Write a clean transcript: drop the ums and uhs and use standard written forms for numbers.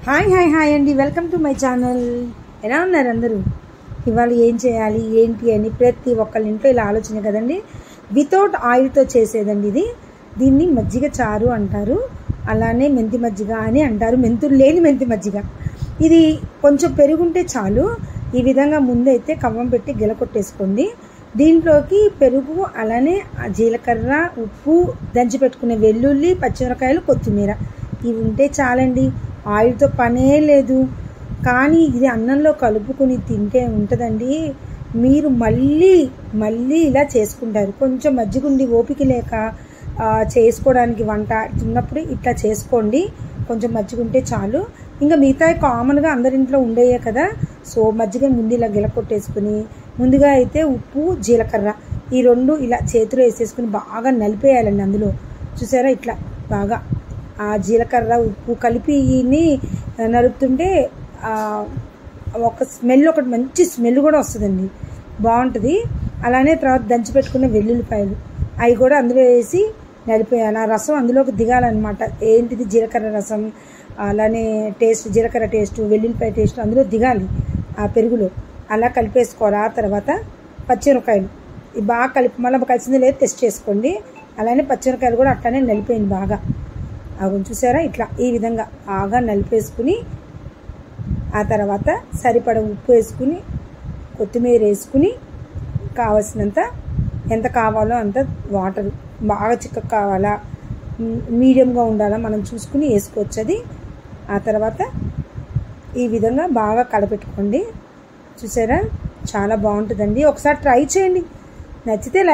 Hi అండి, welcome to my channel. ఎలా ఉన్నారు అందరూ? ఇవాళ ఏం చేయాలి ఏంటి అని ప్రతి ఒక్కళ్ళ ఇంట్లో ఇలా ఆలోచన కదండి. వితౌట్ ఆయిల్తో చేసేదండి ఇది. దీన్ని మజ్జిగ చారు అంటారు, అలానే మెంతి మజ్జిగ అని అంటారు, మెంతులు లేని మెంతి మజ్జిగ. ఇది కొంచెం పెరుగుంటే చాలు. ఈ విధంగా ముందైతే కవ్వం పెట్టి గిలకొట్టేసుకోండి. దీంట్లోకి పెరుగు, అలానే జీలకర్ర, ఉప్పు, దంచి పెట్టుకునే వెల్లుల్లి, పచ్చిమిరకాయలు, కొత్తిమీర ఇవి ఉంటే చాలండి. ఆయిల్తో పనే లేదు. కానీ ఇది అన్నంలో కలుపుకొని తింటే ఉంటుందండి. మీరు మళ్ళీ ఇలా చేసుకుంటారు. కొంచెం మజ్జిగుండి ఓపిక లేక చేసుకోవడానికి వంట తిన్నప్పుడు ఇట్లా చేసుకోండి. కొంచెం మజ్జిగుంటే చాలు. ఇంకా మిగతా కామన్గా అందరింట్లో ఉండేయే కదా. సో మజ్జిగని ముందు ఇలా గిలకొట్టేసుకుని, ముందుగా అయితే ఉప్పు, జీలకర్ర ఈ రెండు ఇలా చేతిలో వేసేసుకుని బాగా నలిపేయాలండి. అందులో చూసారా ఇట్లా బాగా ఆ జీలకర్ర ఉప్పు కలిపి నలుపుతుంటే ఒక స్మెల్, ఒకటి మంచి స్మెల్ కూడా వస్తుందండి, బాగుంటుంది. అలానే తర్వాత దంచి పెట్టుకున్న వెల్లుల్లిపాయలు అవి కూడా అందులో వేసి నలిపేయాలి. ఆ రసం అందులోకి దిగాలన్నమాట. ఏంటిది జీలకర్ర రసం, అలానే టేస్ట్, జీలకర్ర టేస్ట్, వెల్లుల్లిపాయ టేస్ట్ అందులో దిగాలి ఆ పెరుగులో. అలా కలిపేసుకోవాలి. ఆ తర్వాత పచ్చిమిరకాయలు ఇవి బాగా కలిపి, మళ్ళీ కలిసింది లేదు టెస్ట్ చేసుకోండి. అలానే పచ్చిమిరకాయలు కూడా అట్లానే నలిపేయండి బాగా. అవి చూసారా ఇట్లా ఈ విధంగా బాగా నలిపేసుకుని, ఆ తర్వాత సరిపడ ఉప్పు వేసుకుని, కొత్తిమీర వేసుకుని, కావలసినంత ఎంత కావాలో అంత వాటర్, బాగా చిక్కగా కావాలా మీడియంగా ఉండాలా మనం చూసుకుని వేసుకోవచ్చు అది. ఆ తర్వాత ఈ విధంగా బాగా కలపెట్టుకోండి. చూసారా చాలా బాగుంటుందండి. ఒకసారి ట్రై చేయండి, నచ్చితే లైక్